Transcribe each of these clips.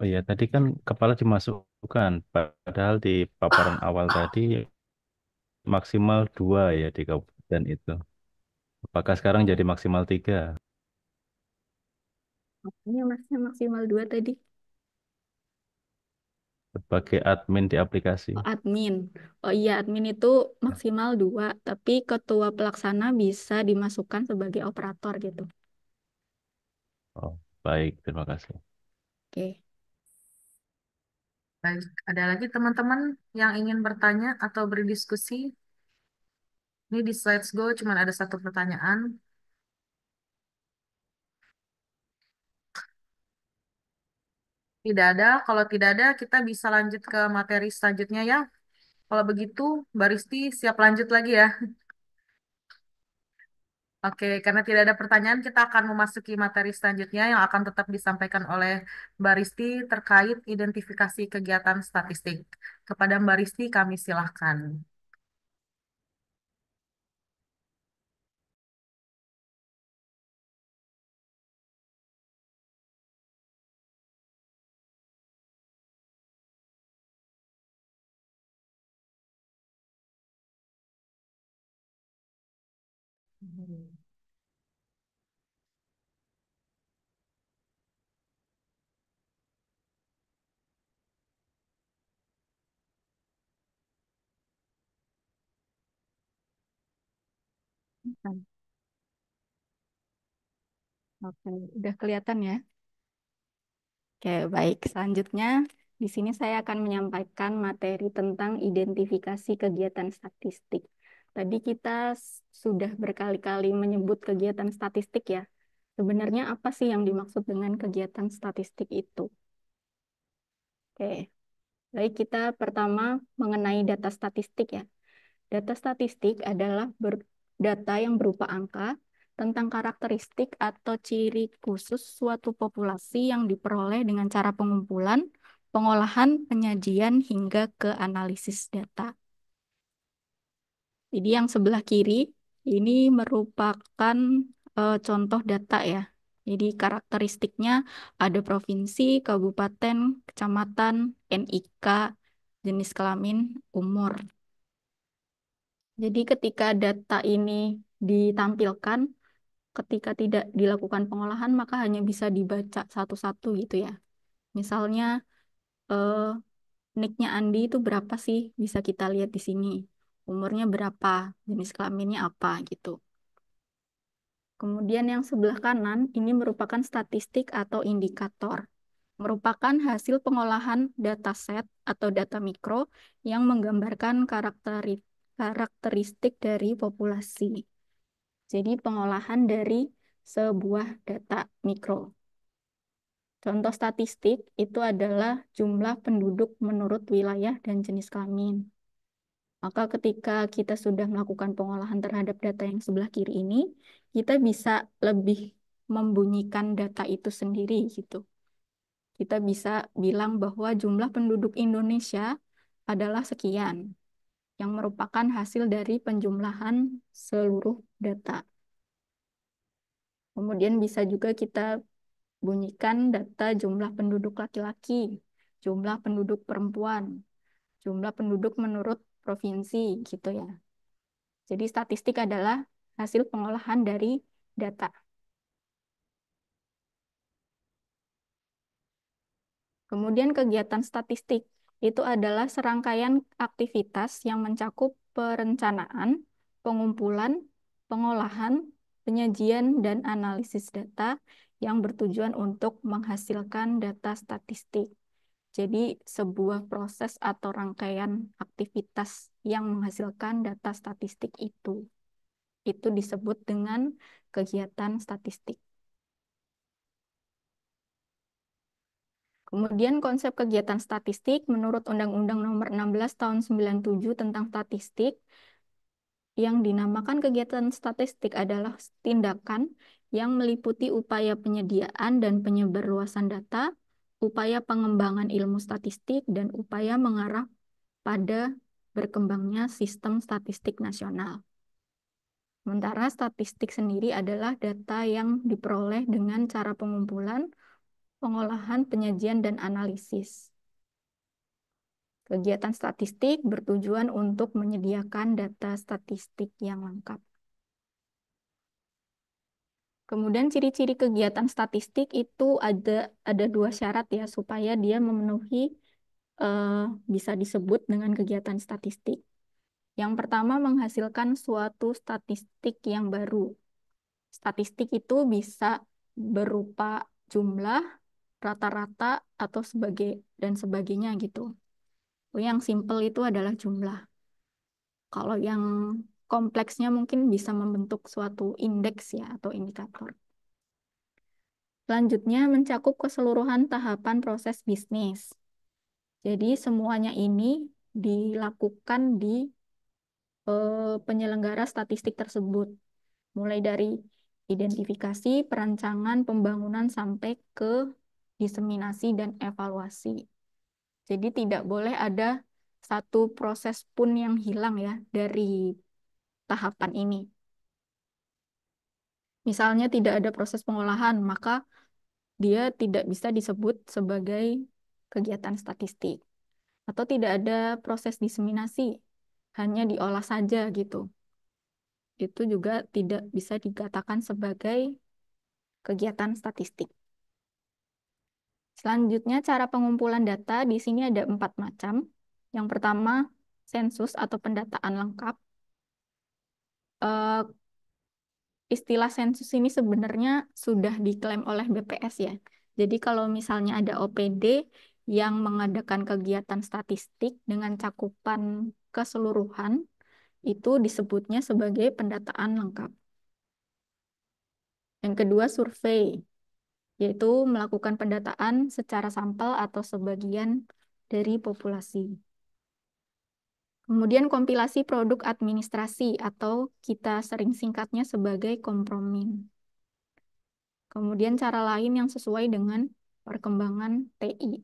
Oh iya, tadi kan kepala dimasukkan, padahal di paparan awal tadi maksimal 2 ya di kabupaten itu. Apakah sekarang jadi maksimal 3 Makanya masnya maksimal 2 tadi. sebagai admin di aplikasi? Oh, admin. Oh iya, admin itu maksimal 2, tapi ketua pelaksana bisa dimasukkan sebagai operator gitu. Oh, baik, terima kasih. Oke. Baik, ada lagi teman-teman yang ingin bertanya atau berdiskusi? Ini di Slides Go cuma ada satu pertanyaan. Tidak ada. Kalau tidak ada, kita bisa lanjut ke materi selanjutnya ya. Kalau begitu, Mbak Risti siap lanjut lagi ya. Oke, karena tidak ada pertanyaan, kita akan memasuki materi selanjutnya yang akan tetap disampaikan oleh Mbak Risti terkait identifikasi kegiatan statistik. Kepada Mbak Risti, kami silahkan. Oke, udah kelihatan ya. Oke, baik. Selanjutnya, di sini saya akan menyampaikan materi tentang identifikasi kegiatan statistik. Tadi kita sudah berkali-kali menyebut kegiatan statistik ya. Sebenarnya apa sih yang dimaksud dengan kegiatan statistik itu? Oke, baik kita pertama mengenai data statistik ya. Data statistik adalah data yang berupa angka tentang karakteristik atau ciri khusus suatu populasi yang diperoleh dengan cara pengumpulan, pengolahan, penyajian, hingga ke analisis data. Jadi yang sebelah kiri ini merupakan contoh data ya. Jadi karakteristiknya ada provinsi, kabupaten, kecamatan, NIK, jenis kelamin, umur. Jadi ketika data ini ditampilkan, ketika tidak dilakukan pengolahan, maka hanya bisa dibaca satu-satu gitu ya. Misalnya, eh, nicknya Andi itu berapa sih? Bisa kita lihat di sini. Umurnya berapa? Jenis kelaminnya apa gitu. Kemudian yang sebelah kanan ini merupakan statistik atau indikator. Merupakan hasil pengolahan dataset atau data mikro yang menggambarkan karakteristik dari populasi. Jadi pengolahan dari sebuah data mikro. Contoh statistik itu adalah jumlah penduduk menurut wilayah dan jenis kelamin. Maka ketika kita sudah melakukan pengolahan terhadap data yang sebelah kiri ini, kita bisa lebih membunyikan data itu sendiri gitu. Kita bisa bilang bahwa jumlah penduduk Indonesia adalah sekian, yang merupakan hasil dari penjumlahan seluruh data. Kemudian bisa juga kita bunyikan data jumlah penduduk laki-laki, jumlah penduduk perempuan, jumlah penduduk menurut provinsi gitu ya. Jadi statistik adalah hasil pengolahan dari data. Kemudian kegiatan statistik itu adalah serangkaian aktivitas yang mencakup perencanaan, pengumpulan, pengolahan, penyajian, dan analisis data yang bertujuan untuk menghasilkan data statistik. Jadi, sebuah proses atau rangkaian aktivitas yang menghasilkan data statistik itu disebut dengan kegiatan statistik. Kemudian konsep kegiatan statistik menurut Undang-Undang Nomor 16 Tahun 97 tentang statistik yang dinamakan kegiatan statistik adalah tindakan yang meliputi upaya penyediaan dan penyebarluasan data, upaya pengembangan ilmu statistik, dan upaya mengarah pada berkembangnya sistem statistik nasional. Sementara statistik sendiri adalah data yang diperoleh dengan cara pengumpulan, pengolahan, penyajian, dan analisis. Kegiatan statistik bertujuan untuk menyediakan data statistik yang lengkap. Kemudian ciri-ciri kegiatan statistik itu ada dua syarat ya supaya dia memenuhi bisa disebut dengan kegiatan statistik. Yang pertama, menghasilkan suatu statistik yang baru. Statistik itu bisa berupa jumlah, rata-rata, atau dan sebagainya gitu. Yang simple itu adalah jumlah. Kalau yang kompleksnya mungkin bisa membentuk suatu indeks ya atau indikator. Selanjutnya, mencakup keseluruhan tahapan proses bisnis. Jadi semuanya ini dilakukan di penyelenggara statistik tersebut, mulai dari identifikasi, perancangan, pembangunan, sampai ke diseminasi dan evaluasi. Jadi tidak boleh ada satu proses pun yang hilang ya dari tahapan ini. Misalnya tidak ada proses pengolahan, maka dia tidak bisa disebut sebagai kegiatan statistik. Atau tidak ada proses diseminasi, hanya diolah saja gitu. Itu juga tidak bisa dikatakan sebagai kegiatan statistik. Selanjutnya, cara pengumpulan data di sini ada 4 macam. Yang pertama, sensus atau pendataan lengkap. Eh, Istilah sensus ini sebenarnya sudah diklaim oleh BPS ya. Jadi kalau misalnya ada OPD yang mengadakan kegiatan statistik dengan cakupan keseluruhan, itu disebutnya sebagai pendataan lengkap. Yang kedua, survei, yaitu melakukan pendataan secara sampel atau sebagian dari populasi. Kemudian kompilasi produk administrasi atau kita sering singkatnya sebagai kompromin. Kemudian cara lain yang sesuai dengan perkembangan TI.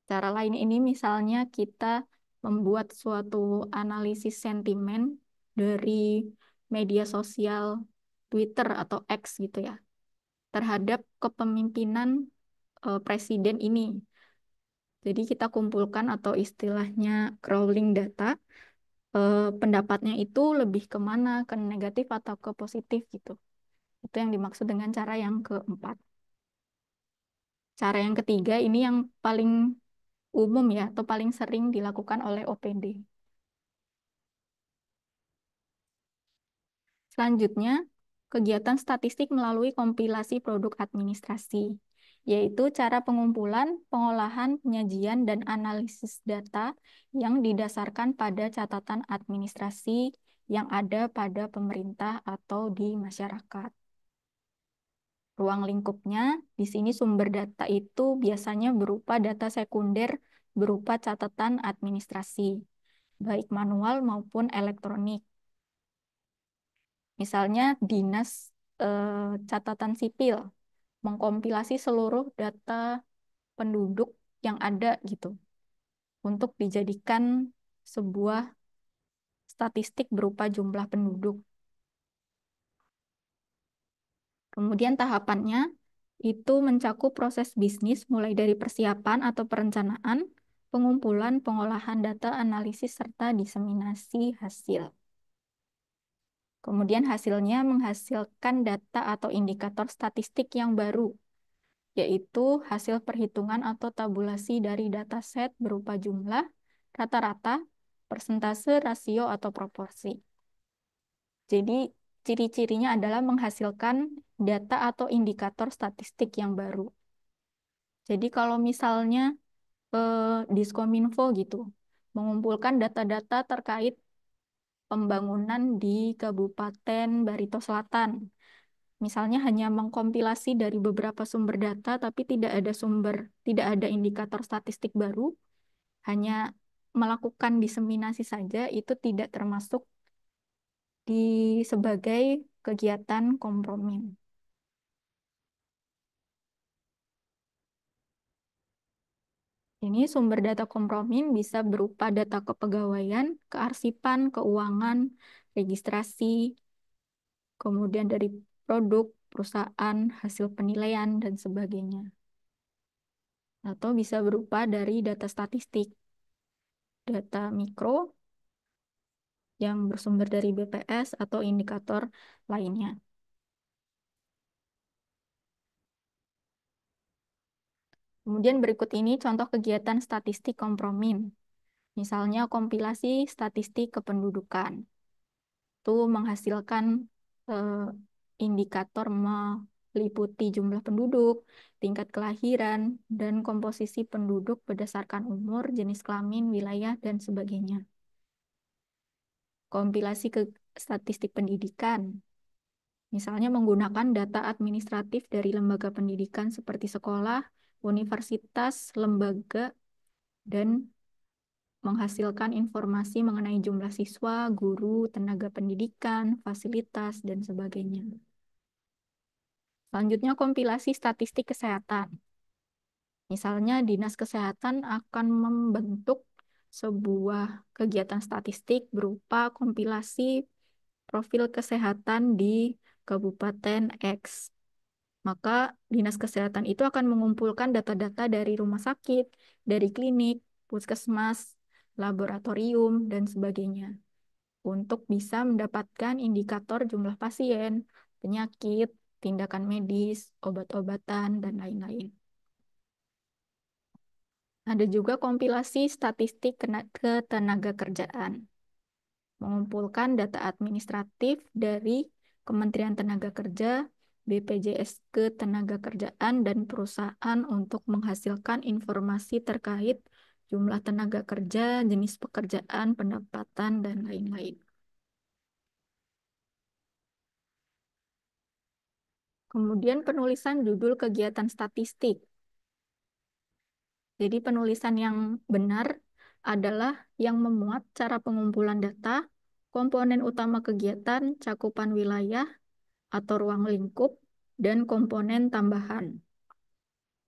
Cara lain ini misalnya kita membuat suatu analisis sentimen dari media sosial Twitter atau X gitu ya, terhadap kepemimpinan presiden ini. Jadi kita kumpulkan atau istilahnya crawling data, pendapatnya itu lebih kemana, ke negatif atau ke positif gitu. Itu yang dimaksud dengan cara yang keempat. Cara yang ketiga ini yang paling umum ya, atau paling sering dilakukan oleh OPD. Selanjutnya, kegiatan statistik melalui kompilasi produk administrasi, yaitu cara pengumpulan, pengolahan, penyajian, dan analisis data yang didasarkan pada catatan administrasi yang ada pada pemerintah atau di masyarakat. Ruang lingkupnya, di sini sumber data itu biasanya berupa data sekunder berupa catatan administrasi, baik manual maupun elektronik. Misalnya Dinas Catatan Sipil mengkompilasi seluruh data penduduk yang ada gitu untuk dijadikan sebuah statistik berupa jumlah penduduk. Kemudian tahapannya itu mencakup proses bisnis mulai dari persiapan atau perencanaan, pengumpulan, pengolahan data, analisis, serta diseminasi hasil. Kemudian hasilnya menghasilkan data atau indikator statistik yang baru, yaitu hasil perhitungan atau tabulasi dari dataset berupa jumlah, rata-rata, persentase, rasio, atau proporsi. Jadi ciri-cirinya adalah menghasilkan data atau indikator statistik yang baru. Jadi kalau misalnya Diskominfo gitu, mengumpulkan data-data terkait pembangunan di Kabupaten Barito Selatan. Misalnya hanya mengkompilasi dari beberapa sumber data, tapi tidak ada indikator statistik baru, hanya melakukan diseminasi saja, itu tidak termasuk sebagai kegiatan kompromi. Ini sumber data kompromi bisa berupa data kepegawaian, kearsipan, keuangan, registrasi, kemudian dari produk, perusahaan, hasil penilaian, dan sebagainya. atau bisa berupa dari data statistik, data mikro yang bersumber dari BPS atau indikator lainnya. Kemudian berikut ini contoh kegiatan statistik kompromin. Misalnya kompilasi statistik kependudukan. Itu menghasilkan eh, indikator meliputi jumlah penduduk, tingkat kelahiran, dan komposisi penduduk berdasarkan umur, jenis kelamin, wilayah, dan sebagainya. Kompilasi ke statistik pendidikan. Misalnya menggunakan data administratif dari lembaga pendidikan seperti sekolah, universitas, lembaga, dan menghasilkan informasi mengenai jumlah siswa, guru, tenaga pendidikan, fasilitas, dan sebagainya. Selanjutnya, kompilasi statistik kesehatan. Misalnya, Dinas Kesehatan akan membentuk sebuah kegiatan statistik berupa kompilasi profil kesehatan di Kabupaten X. Maka Dinas Kesehatan itu akan mengumpulkan data-data dari rumah sakit, dari klinik, puskesmas, laboratorium, dan sebagainya untuk bisa mendapatkan indikator jumlah pasien, penyakit, tindakan medis, obat-obatan, dan lain-lain. Ada juga kompilasi statistik ketenaga kerjaan, mengumpulkan data administratif dari Kementerian Tenaga Kerja, BPJS Ketenagakerjaan, dan perusahaan untuk menghasilkan informasi terkait jumlah tenaga kerja, jenis pekerjaan, pendapatan, dan lain-lain. Kemudian penulisan judul kegiatan statistik. Jadi penulisan yang benar adalah yang memuat cara pengumpulan data, komponen utama kegiatan, cakupan wilayah atau ruang lingkup, dan komponen tambahan.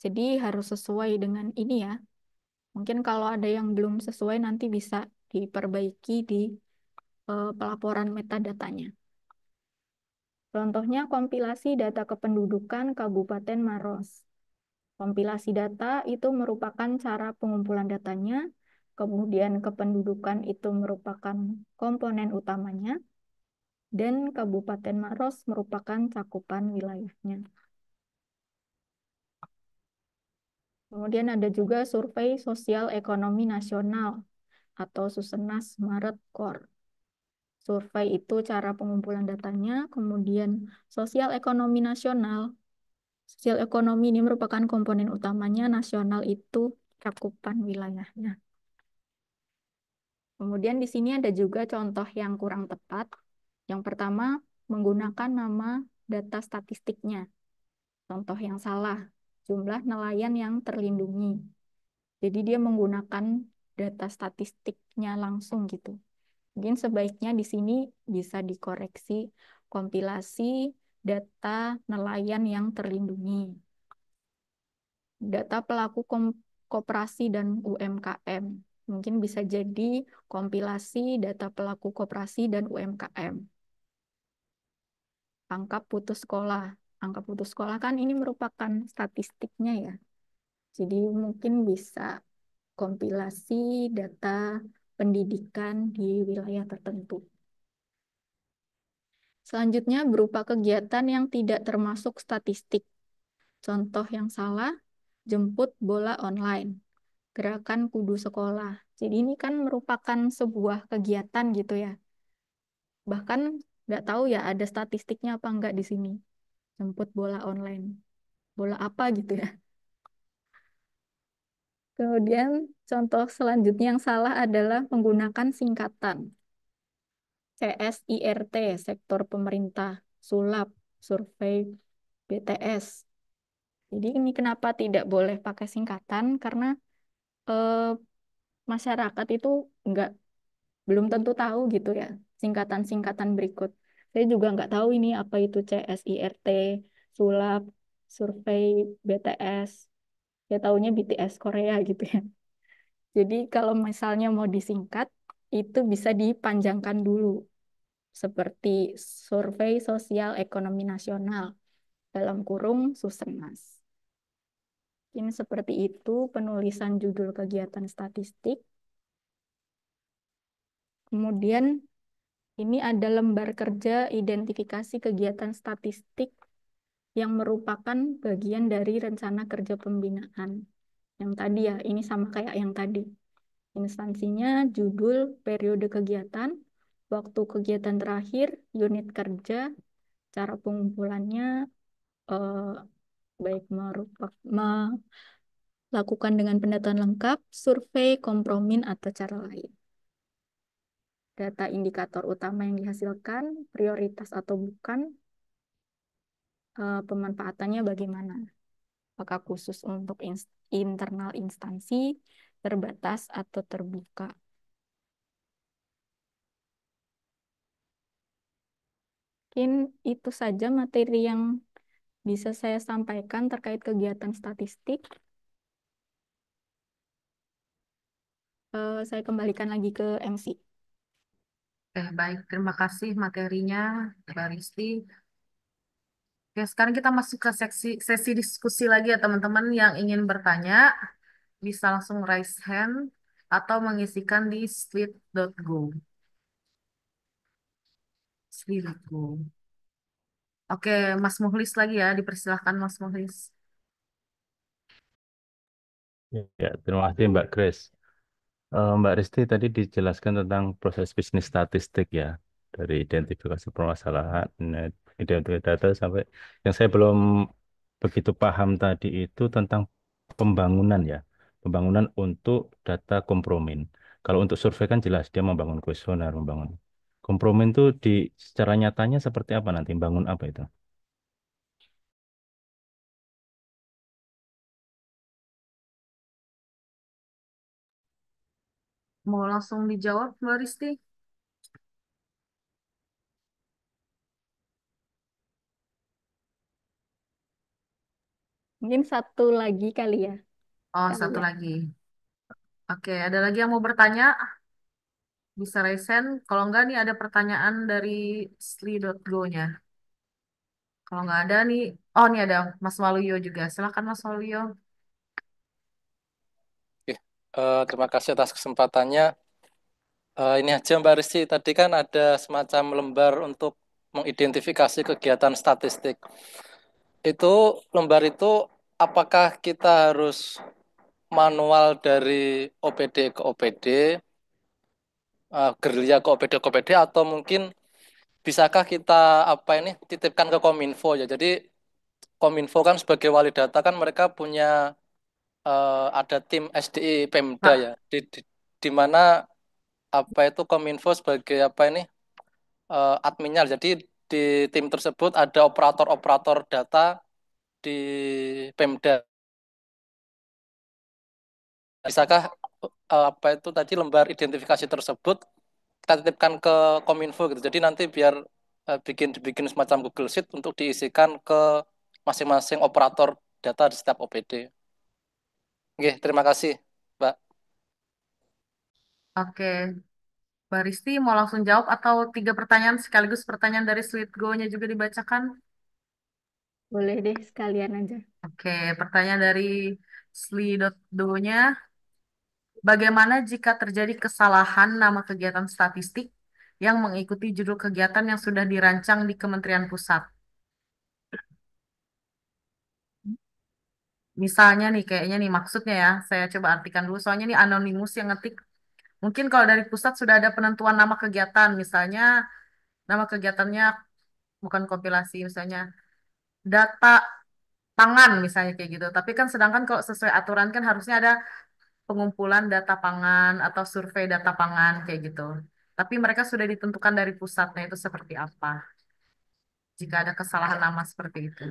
Jadi harus sesuai dengan ini ya. Mungkin kalau ada yang belum sesuai nanti bisa diperbaiki di pelaporan metadatanya. Contohnya kompilasi data kependudukan Kabupaten Maros. Kompilasi data itu merupakan cara pengumpulan datanya, kemudian kependudukan itu merupakan komponen utamanya, dan Kabupaten Maros merupakan cakupan wilayahnya. Kemudian ada juga survei sosial ekonomi nasional atau Susenas Maret Kor. Survei itu cara pengumpulan datanya, kemudian sosial ekonomi nasional. Sosial ekonomi ini merupakan komponen utamanya, nasional itu cakupan wilayahnya. Kemudian di sini ada juga contoh yang kurang tepat. Yang pertama, menggunakan nama data statistiknya. Contoh yang salah, jumlah nelayan yang terlindungi. Jadi dia menggunakan data statistiknya langsung gitu. Mungkin sebaiknya di sini bisa dikoreksi kompilasi data nelayan yang terlindungi. Data pelaku koperasi dan UMKM. Mungkin bisa jadi kompilasi data pelaku koperasi dan UMKM. Angka putus sekolah. Angka putus sekolah kan ini merupakan statistiknya ya. Jadi mungkin bisa kompilasi data pendidikan di wilayah tertentu. Selanjutnya berupa kegiatan yang tidak termasuk statistik. Contoh yang salah, jemput bola online, gerakan kudu sekolah. Jadi ini kan merupakan sebuah kegiatan gitu ya. Bahkan nggak tahu ya ada statistiknya apa enggak di sini. Jemput bola online. Bola apa gitu ya. Kemudian contoh selanjutnya yang salah adalah menggunakan singkatan. CSIRT, sektor pemerintah, sulap, survei, BTS. Jadi ini kenapa tidak boleh pakai singkatan? Karena eh, masyarakat itu nggak belum tentu tahu gitu ya singkatan-singkatan berikut. Saya juga nggak tahu ini apa itu CSIRT, sulap, survei, BTS. Ya taunya BTS Korea gitu ya. Jadi kalau misalnya mau disingkat, itu bisa dipanjangkan dulu. Seperti Survei Sosial Ekonomi Nasional, dalam kurung Susenas. Ini seperti itu penulisan judul kegiatan statistik. Kemudian ini ada lembar kerja identifikasi kegiatan statistik yang merupakan bagian dari rencana kerja pembinaan. Yang tadi ya, ini sama kayak yang tadi. Instansinya, judul, periode kegiatan, waktu kegiatan terakhir, unit kerja, cara pengumpulannya, eh, baik melakukan dengan pendataan lengkap, survei, kompromin, atau cara lain. Data indikator utama yang dihasilkan, prioritas atau bukan, pemanfaatannya bagaimana. Apakah khusus untuk internal instansi, terbatas, atau terbuka. Mungkin itu saja materi yang bisa saya sampaikan terkait kegiatan statistik. Saya kembalikan lagi ke MC. Baik, terima kasih materinya, Mbak Risti. Oke, sekarang kita masuk ke sesi diskusi lagi ya teman-teman yang ingin bertanya, bisa langsung raise hand atau mengisikan di slide.go. Slide.go. Oke, Mas Muhlis lagi ya, dipersilahkan Mas Muhlis. Ya, terima kasih Mbak Grace. Mbak Risti tadi dijelaskan tentang proses bisnis statistik ya, dari identifikasi permasalahan, identifikasi data sampai yang saya belum begitu paham tadi itu tentang pembangunan ya, pembangunan untuk data kompromin. Kalau untuk survei kan jelas dia membangun kuesioner, membangun kompromin itu di secara nyatanya seperti apa nanti, bangun apa itu? Mau langsung dijawab Mbak Risti? Mungkin satu lagi kali ya. Oh, Kali satu ya. lagi. Oke, ada lagi yang mau bertanya? Bisa raise hand. Kalau enggak nih ada pertanyaan dari sli.go-nya. Kalau nggak ada nih, oh nih ada Mas Waluyo juga. Silakan Mas Waluyo. Oke, terima kasih atas kesempatannya. Ini aja Mbak Rizky, tadi kan ada semacam lembar untuk mengidentifikasi kegiatan statistik. Itu lembar itu apakah kita harus manual dari OPD ke OPD, gerilya ke OPD, atau mungkin bisakah kita apa ini titipkan ke Kominfo ya? Jadi Kominfo kan sebagai wali data kan mereka punya ada tim SDI Pemda Kak, ya, di mana apa itu Kominfo sebagai apa ini adminnya. Jadi di tim tersebut ada operator-operator data di Pemda. Bisakah apa itu tadi lembar identifikasi tersebut kita titipkan ke Kominfo gitu. Jadi nanti biar dibikin semacam Google Sheet untuk diisikan ke masing-masing operator data di setiap OPD. Oke, terima kasih, Mbak. oke. Mbak Risti mau langsung jawab atau tiga pertanyaan sekaligus pertanyaan dari Sweet Go-nya juga dibacakan? Boleh deh sekalian aja. Oke, pertanyaan dari Sli.do-nya. Bagaimana jika terjadi kesalahan nama kegiatan statistik yang mengikuti judul kegiatan yang sudah dirancang di Kementerian Pusat? Misalnya nih, kayaknya nih maksudnya ya, saya coba artikan dulu. Soalnya nih anonimus yang ngetik. Mungkin kalau dari pusat sudah ada penentuan nama kegiatan, misalnya nama kegiatannya bukan kompilasi, misalnya data pangan misalnya kayak gitu. Tapi kan sedangkan kalau sesuai aturan kan harusnya ada pengumpulan data pangan atau survei data pangan kayak gitu. Tapi mereka sudah ditentukan dari pusatnya itu seperti apa jika ada kesalahan nama seperti itu.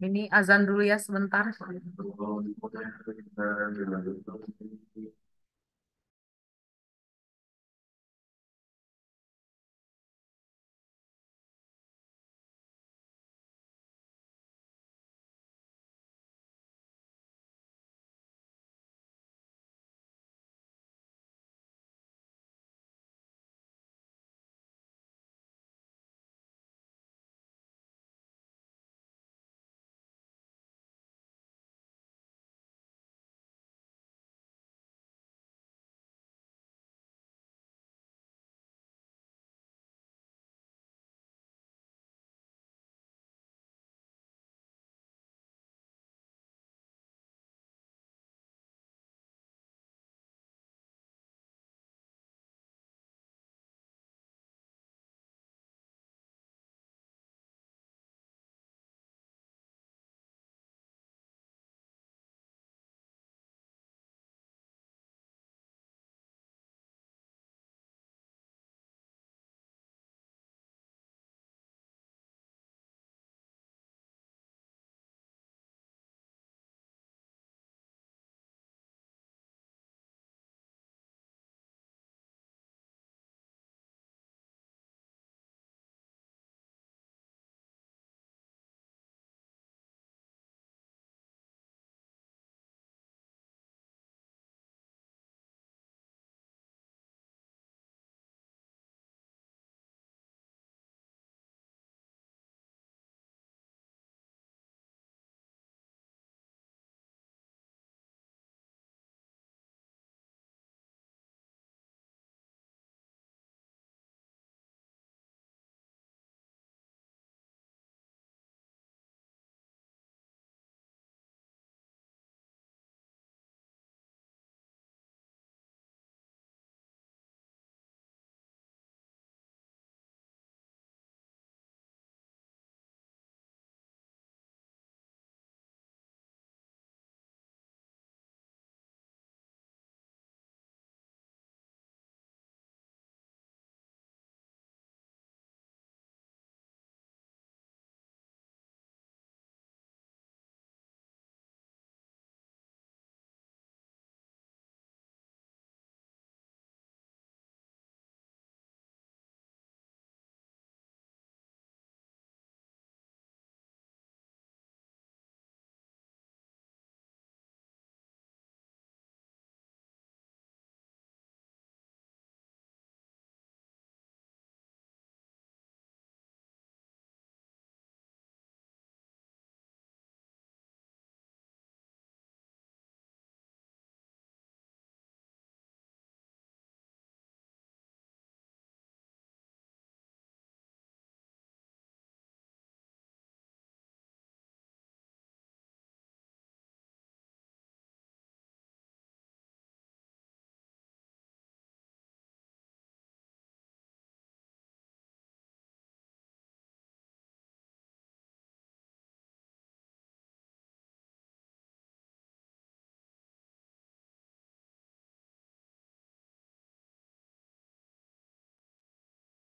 Ini azan dulu ya sebentar.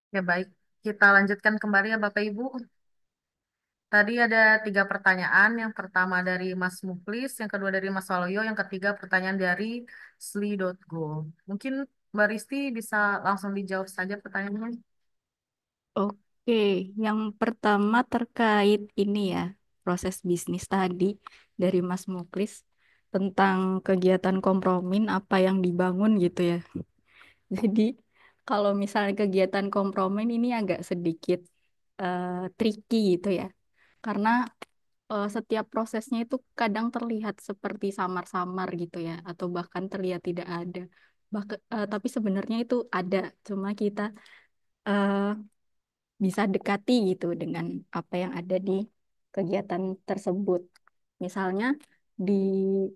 Ya baik, kita lanjutkan kembali ya Bapak Ibu. Tadi ada 3 pertanyaan. Yang pertama dari Mas Muklis, yang kedua dari Mas Waluyo, yang ketiga pertanyaan dari Sli.go. Mungkin Mbak Risti bisa langsung dijawab saja pertanyaannya. Oke, yang pertama terkait ini ya, proses bisnis tadi dari Mas Muklis tentang kegiatan kompromin apa yang dibangun gitu ya. Jadi kalau misalnya kegiatan kompromin ini agak sedikit tricky gitu ya. Karena setiap prosesnya itu kadang terlihat seperti samar-samar gitu ya, atau bahkan terlihat tidak ada. Tapi sebenarnya itu ada, cuma kita eh, bisa dekati gitu dengan apa yang ada di kegiatan tersebut. Misalnya di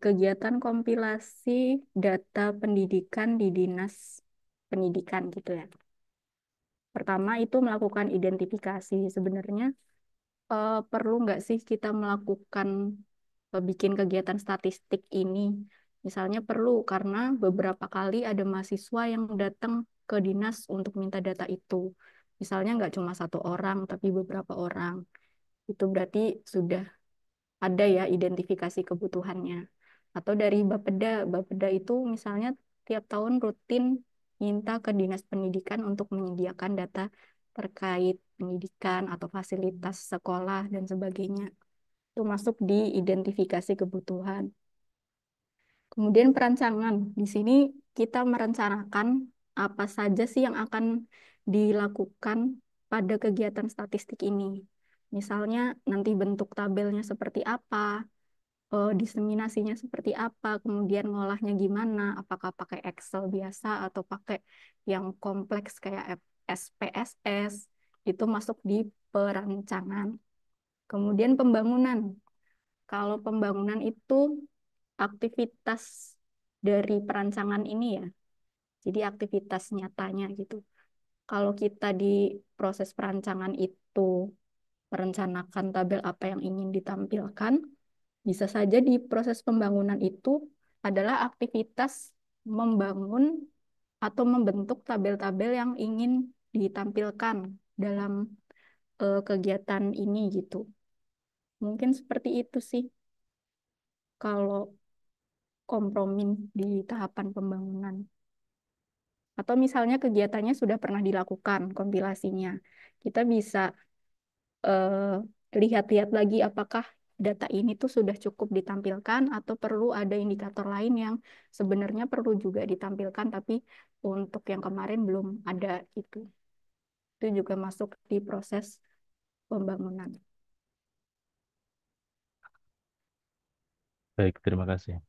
kegiatan kompilasi data pendidikan di Dinas Pendidikan gitu ya. Pertama itu melakukan identifikasi. Sebenarnya perlu nggak sih kita melakukan bikin kegiatan statistik ini? Misalnya perlu karena beberapa kali ada mahasiswa yang datang ke dinas untuk minta data itu. Misalnya nggak cuma satu orang, tapi beberapa orang. Itu berarti sudah ada ya identifikasi kebutuhannya. Atau dari Bapeda, Bapeda itu misalnya tiap tahun rutin minta ke Dinas Pendidikan untuk menyediakan data terkait pendidikan atau fasilitas sekolah dan sebagainya. Itu masuk di identifikasi kebutuhan. Kemudian perancangan. Di sini kita merencanakan apa saja sih yang akan dilakukan pada kegiatan statistik ini. Misalnya nanti bentuk tabelnya seperti apa, diseminasinya seperti apa, kemudian ngolahnya gimana, apakah pakai Excel biasa atau pakai yang kompleks kayak SPSS, itu masuk di perancangan. Kemudian pembangunan. Kalau pembangunan itu aktivitas dari perancangan ini ya, jadi aktivitas nyatanya gitu. Kalau kita di proses perancangan itu merencanakan tabel apa yang ingin ditampilkan, bisa saja di proses pembangunan itu adalah aktivitas membangun atau membentuk tabel-tabel yang ingin ditampilkan dalam kegiatan ini gitu. Mungkin seperti itu sih kalau kompromi di tahapan pembangunan. Atau misalnya kegiatannya sudah pernah dilakukan kompilasinya. Kita bisa lihat-lihat lagi apakah data ini tuh sudah cukup ditampilkan atau perlu ada indikator lain yang sebenarnya perlu juga ditampilkan tapi untuk yang kemarin belum ada itu. Itu juga masuk di proses pembangunan. Baik, terima kasih.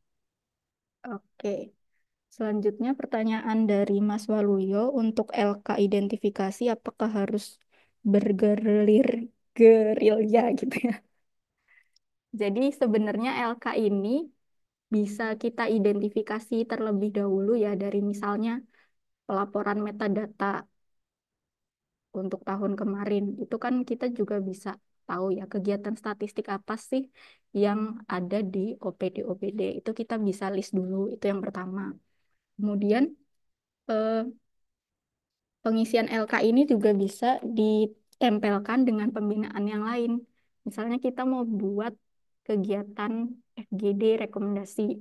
Oke. Selanjutnya pertanyaan dari Mas Waluyo untuk LK identifikasi apakah harus bergerir gerilya gitu ya. Jadi sebenarnya LK ini bisa kita identifikasi terlebih dahulu ya dari misalnya pelaporan metadata untuk tahun kemarin. Itu kan kita juga bisa tahu ya kegiatan statistik apa sih yang ada di OPD-OPD. Itu kita bisa list dulu, itu yang pertama. Kemudian eh, pengisian LK ini juga bisa ditempelkan dengan pembinaan yang lain. Misalnya kita mau buat kegiatan FGD rekomendasi.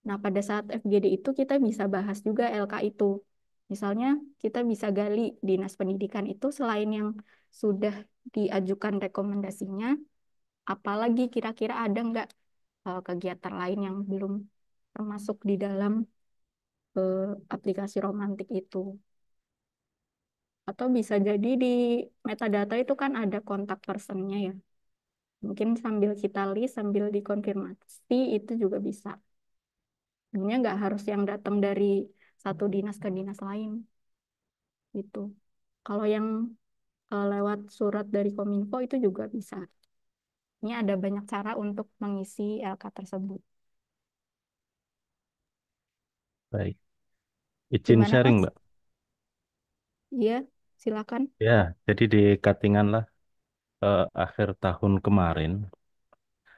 Nah, pada saat FGD itu kita bisa bahas juga LK itu. Misalnya kita bisa gali Dinas Pendidikan itu selain yang sudah diajukan rekomendasinya, apalagi kira-kira ada nggak kegiatan lain yang belum termasuk di dalam aplikasi romantik itu. Atau bisa jadi di metadata itu kan ada kontak personnya ya. Mungkin sambil kita list, sambil dikonfirmasi, itu juga bisa. Sebenarnya nggak harus yang datang dari satu dinas ke dinas lain gitu. Kalau yang lewat surat dari Kominfo itu juga bisa. Ini ada banyak cara untuk mengisi LK tersebut. Baik. Izin Gimana sharing, Mas? Mbak. Iya, silakan. Ya, jadi di cuttingan lah akhir tahun kemarin,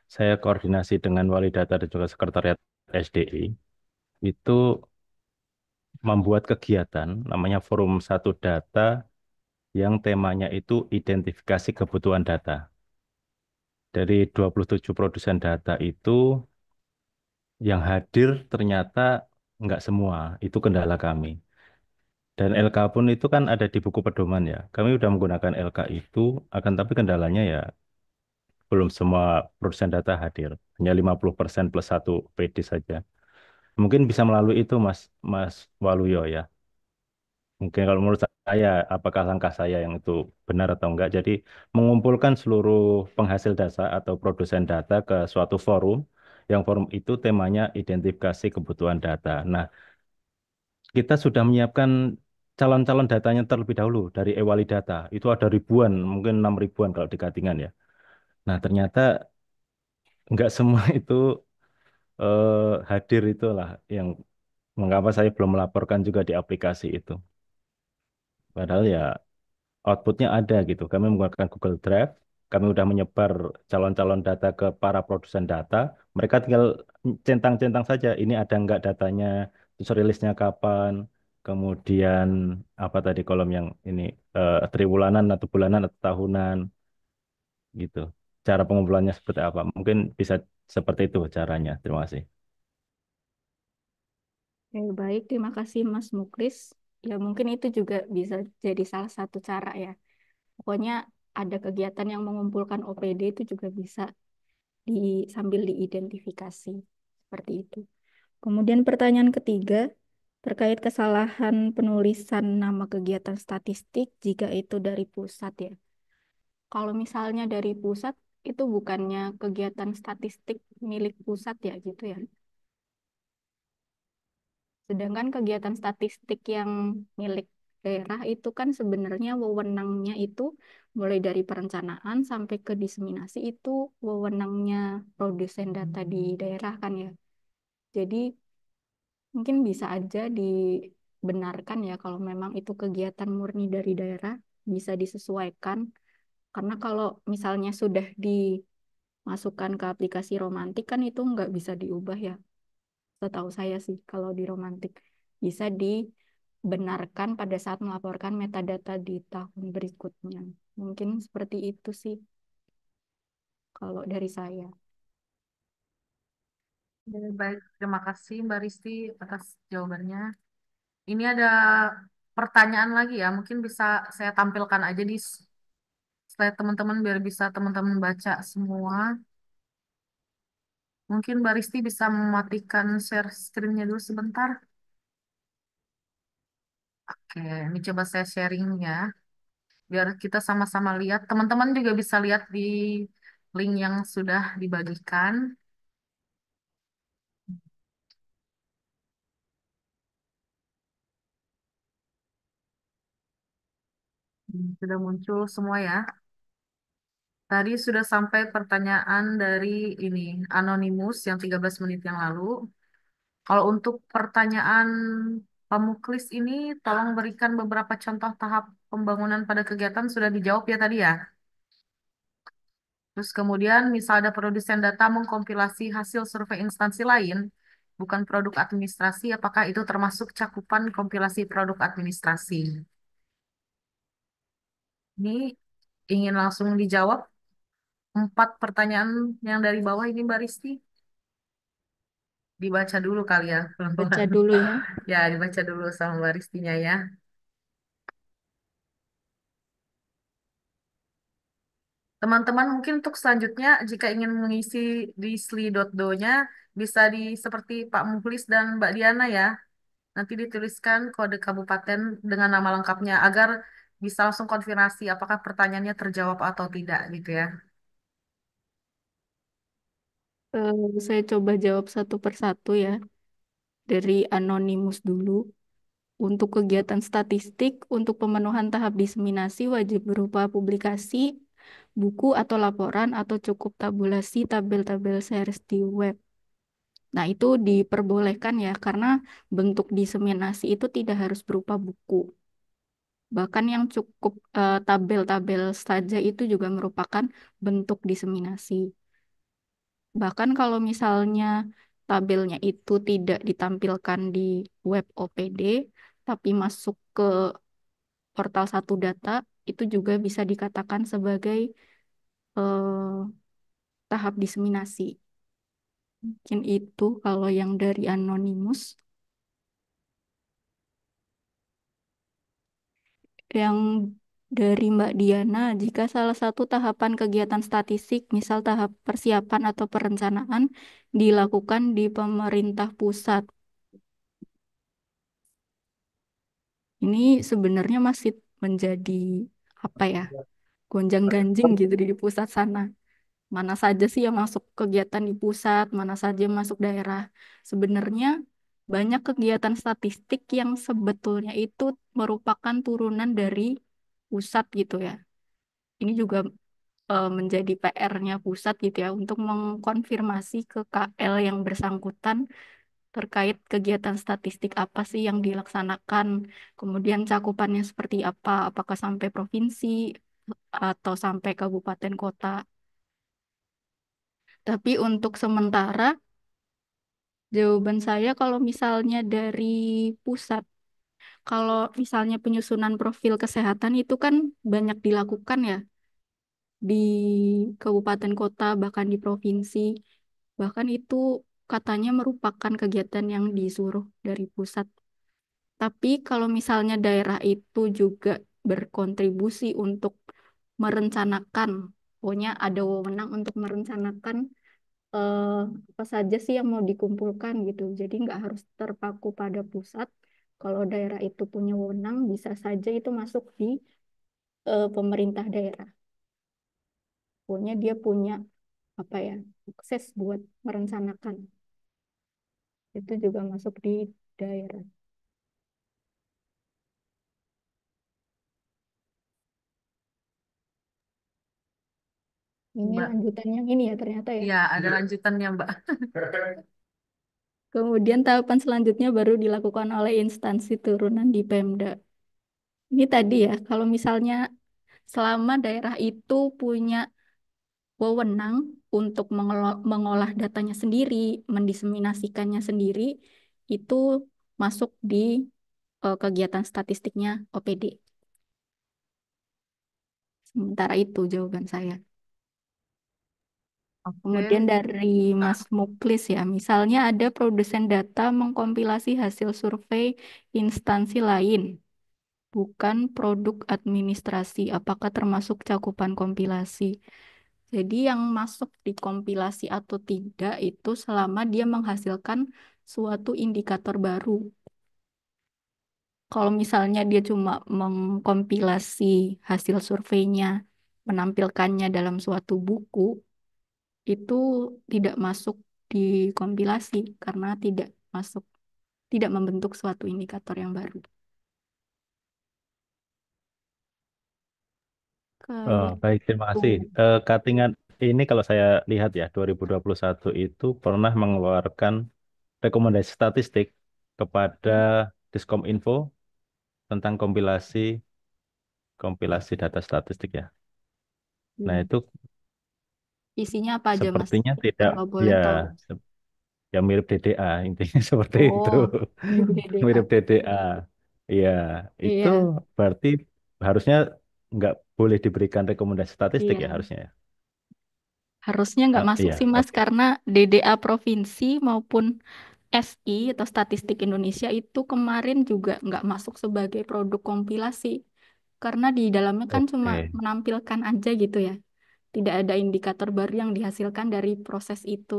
saya koordinasi dengan Wali Data dan juga Sekretariat SDI, itu membuat kegiatan namanya Forum Satu Data yang temanya itu identifikasi kebutuhan data. Dari 27 produsen data itu yang hadir ternyata nggak semua, itu kendala kami. Dan LK pun itu kan ada di buku pedoman ya. Kami sudah menggunakan LK itu, akan tapi kendalanya ya belum semua produsen data hadir. Hanya 50% plus satu PD saja. Mungkin bisa melalui itu Mas Mas Waluyo ya. Mungkin kalau menurut saya, apakah langkah saya yang itu benar atau enggak. Jadi mengumpulkan seluruh penghasil data atau produsen data ke suatu forum, yang forum itu temanya identifikasi kebutuhan data. Nah, kita sudah menyiapkan calon-calon datanya terlebih dahulu dari Ewali Data. Itu ada ribuan, mungkin 6 ribuan kalau di Katingan ya. Nah, ternyata enggak semua itu hadir itulah yang mengapa saya belum melaporkan juga di aplikasi itu. Padahal ya outputnya ada gitu. Kami menggunakan Google Drive, kami udah menyebar calon-calon data ke para produsen data. Mereka tinggal centang-centang saja, ini ada nggak datanya, terus rilisnya kapan, kemudian apa tadi kolom yang ini triwulanan atau bulanan atau tahunan gitu. Cara pengumpulannya seperti apa? Mungkin bisa seperti itu caranya. Terima kasih. Oke, baik, terima kasih Mas Muklis. Ya mungkin itu juga bisa jadi salah satu cara ya. Pokoknya ada kegiatan yang mengumpulkan OPD itu juga bisa sambil diidentifikasi seperti itu. Kemudian pertanyaan ketiga terkait kesalahan penulisan nama kegiatan statistik jika itu dari pusat ya. Kalau misalnya dari pusat itu bukannya kegiatan statistik milik pusat ya gitu ya. Sedangkan kegiatan statistik yang milik daerah itu kan sebenarnya wewenangnya itu mulai dari perencanaan sampai ke diseminasi itu wewenangnya produsen data di daerah kan ya. Jadi mungkin bisa aja dibenarkan ya kalau memang itu kegiatan murni dari daerah bisa disesuaikan. Karena kalau misalnya sudah dimasukkan ke aplikasi romantik kan itu nggak bisa diubah ya. Setahu saya sih kalau di romantik bisa dibenarkan pada saat melaporkan metadata di tahun berikutnya. Mungkin seperti itu sih kalau dari saya. Ya, baik, terima kasih Mbak Risti atas jawabannya. Ini ada pertanyaan lagi ya, mungkin bisa saya tampilkan aja di slide teman-teman biar bisa teman-teman baca semua. Mungkin Mbak Risti bisa mematikan share screen-nya dulu sebentar. Oke, ini coba saya sharing ya, biar kita sama-sama lihat. Teman-teman juga bisa lihat di link yang sudah dibagikan. Sudah muncul semua ya. Tadi sudah sampai pertanyaan dari ini, Anonymous yang 13 menit yang lalu. Kalau untuk pertanyaan pemuklis ini, tolong berikan beberapa contoh tahap pembangunan pada kegiatan sudah dijawab ya tadi ya. Terus kemudian misal ada produsen data mengkompilasi hasil survei instansi lain, bukan produk administrasi, apakah itu termasuk cakupan kompilasi produk administrasi? Ini ingin langsung dijawab 4 pertanyaan yang dari bawah ini Mbak Risti. Dibaca dulu kali ya, Baca pelan-pelan. dulu ya. Ya, dibaca dulu sama Mbak Ristinya ya. Teman-teman mungkin untuk selanjutnya jika ingin mengisi di sli.do-nya bisa di seperti Pak Mukhlis dan Mbak Diana ya. Nanti dituliskan kode kabupaten dengan nama lengkapnya agar bisa langsung konfirmasi apakah pertanyaannya terjawab atau tidak gitu ya. Saya coba jawab satu persatu ya. Dari Anonymous dulu. Untuk kegiatan statistik, untuk pemenuhan tahap diseminasi wajib berupa publikasi, buku atau laporan, atau cukup tabulasi tabel-tabel series di web. Nah, itu diperbolehkan ya, karena bentuk diseminasi itu tidak harus berupa buku. Bahkan yang cukup tabel-tabel saja itu juga merupakan bentuk diseminasi. Bahkan kalau misalnya tabelnya itu tidak ditampilkan di web OPD, tapi masuk ke portal satu data, itu juga bisa dikatakan sebagai eh, tahap diseminasi. Mungkin itu kalau yang dari Anonymous. Yang dari Mbak Diana, jika salah satu tahapan kegiatan statistik, misal tahap persiapan atau perencanaan, dilakukan di pemerintah pusat. Ini sebenarnya masih menjadi apa ya, gonjang-ganjing gitu di pusat sana. Mana saja sih yang masuk kegiatan di pusat, mana saja yang masuk daerah. Sebenarnya banyak kegiatan statistik yang sebetulnya itu merupakan turunan dari pusat gitu ya. Ini juga menjadi PR-nya pusat gitu ya untuk mengkonfirmasi ke KL yang bersangkutan terkait kegiatan statistik apa sih yang dilaksanakan, kemudian cakupannya seperti apa, apakah sampai provinsi atau sampai kabupaten kota. Tapi untuk sementara, jawaban saya kalau misalnya dari pusat, kalau misalnya penyusunan profil kesehatan itu kan banyak dilakukan ya di kabupaten kota, bahkan di provinsi. Bahkan itu katanya merupakan kegiatan yang disuruh dari pusat. Tapi kalau misalnya daerah itu juga berkontribusi untuk merencanakan, pokoknya ada wewenang untuk merencanakan eh, apa saja sih yang mau dikumpulkan gitu. Jadi nggak harus terpaku pada pusat. Kalau daerah itu punya wewenang, bisa saja itu masuk di pemerintah daerah. Pokoknya dia punya apa ya, akses buat merencanakan. Itu juga masuk di daerah. Ini Mbak. lanjutan yang ini ya ternyata ya. Iya, ada lanjutannya, Mbak. Kemudian tahapan selanjutnya baru dilakukan oleh instansi turunan di Pemda. Ini tadi ya, kalau misalnya selama daerah itu punya wewenang untuk mengolah datanya sendiri, mendiseminasikannya sendiri, itu masuk di kegiatan statistiknya OPD. Sementara itu jawaban saya. Oke. Kemudian dari Mas Muklis ya, misalnya ada produsen data mengkompilasi hasil survei instansi lain, bukan produk administrasi. Apakah termasuk cakupan kompilasi? Jadi yang masuk di kompilasi atau tidak itu selama dia menghasilkan suatu indikator baru. Kalau misalnya dia cuma mengkompilasi hasil surveinya, menampilkannya dalam suatu buku, itu tidak masuk di kompilasi karena tidak masuk, tidak membentuk suatu indikator yang baru. Kalau Baik, terima itu, kasih. Cuttingan ini kalau saya lihat ya, 2021 itu pernah mengeluarkan rekomendasi statistik kepada Diskominfo tentang kompilasi kompilasi data statistik ya. Nah, hmm, itu isinya apa aja, Mas? sepertinya tidak Kalau boleh ya tahu. se- ya mirip DDA intinya seperti itu. Oh, mirip DDA. Mirip DDA. Iya, itu Iya, berarti harusnya nggak boleh diberikan rekomendasi statistik ya iya. harusnya ya. Harusnya nggak masuk Iya, sih, Mas, oke. karena DDA provinsi maupun SI atau Statistik Indonesia itu kemarin juga nggak masuk sebagai produk kompilasi. Karena di dalamnya kan cuma Oke. menampilkan aja gitu ya. Tidak ada indikator baru yang dihasilkan dari proses itu.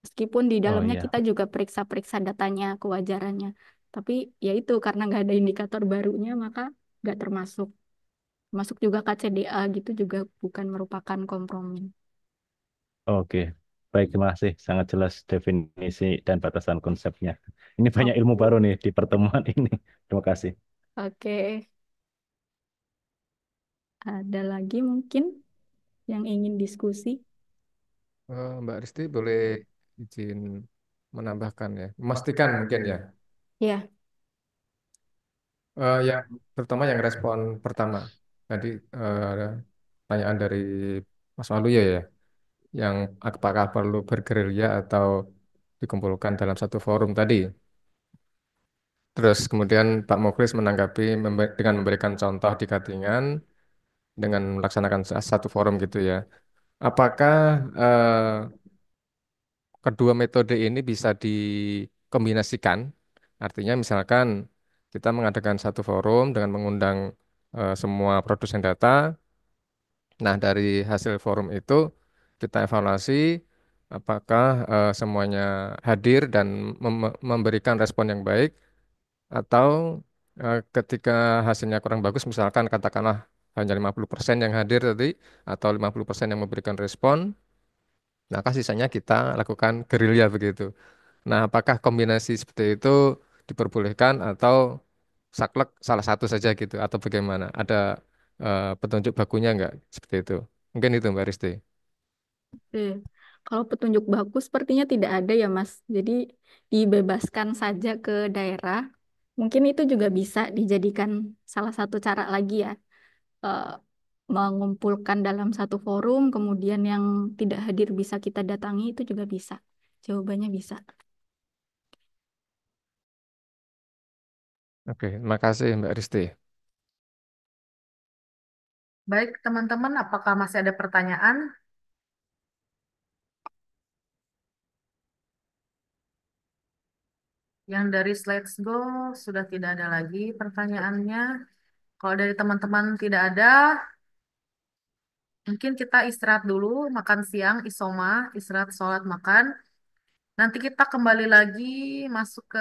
Meskipun di Oh dalamnya iya. kita juga periksa-periksa datanya, kewajarannya. Tapi ya itu karena nggak ada indikator barunya maka nggak termasuk. Masuk juga KCDA gitu juga bukan merupakan kompromi. Oke, baik, terima kasih. Sangat jelas definisi dan batasan konsepnya. Ini banyak ilmu baru Oke. nih di pertemuan ini. Terima kasih. Oke, ada lagi mungkin yang ingin diskusi? Mbak Risti boleh izin menambahkan ya, memastikan mungkin ya. Ya, Yang terutama yang respon pertama tadi pertanyaan dari Mas Waluyo ya, yang apakah perlu bergerilya atau dikumpulkan dalam satu forum tadi. Terus kemudian Pak Muklis menanggapi dengan memberikan contoh di Katingan dengan melaksanakan satu forum gitu ya. Apakah kedua metode ini bisa dikombinasikan? Artinya misalkan kita mengadakan satu forum dengan mengundang semua produsen data. Nah, dari hasil forum itu kita evaluasi apakah semuanya hadir dan memberikan respon yang baik atau ketika hasilnya kurang bagus, misalkan katakanlah hanya 50% yang hadir tadi atau 50% yang memberikan respon, maka sisanya kita lakukan gerilya begitu. Nah, apakah kombinasi seperti itu diperbolehkan atau saklek salah satu saja gitu atau bagaimana? Ada petunjuk bakunya nggak seperti itu? Mungkin itu Mbak Risti. Oke. Kalau petunjuk baku sepertinya tidak ada ya, Mas. Jadi dibebaskan saja ke daerah. Mungkin itu juga bisa dijadikan salah satu cara lagi ya. eh, Mengumpulkan dalam satu forum, kemudian yang tidak hadir bisa kita datangi, itu juga bisa. Jawabannya bisa. Oke, terima kasih Mbak Risti. Baik, teman-teman, apakah masih ada pertanyaan? Yang dari Slides Go sudah tidak ada lagi pertanyaannya. Kalau dari teman-teman tidak ada, mungkin kita istirahat dulu, makan siang, isoma, istirahat, sholat, makan. Nanti kita kembali lagi masuk ke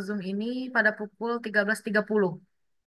Zoom ini pada pukul 13.30.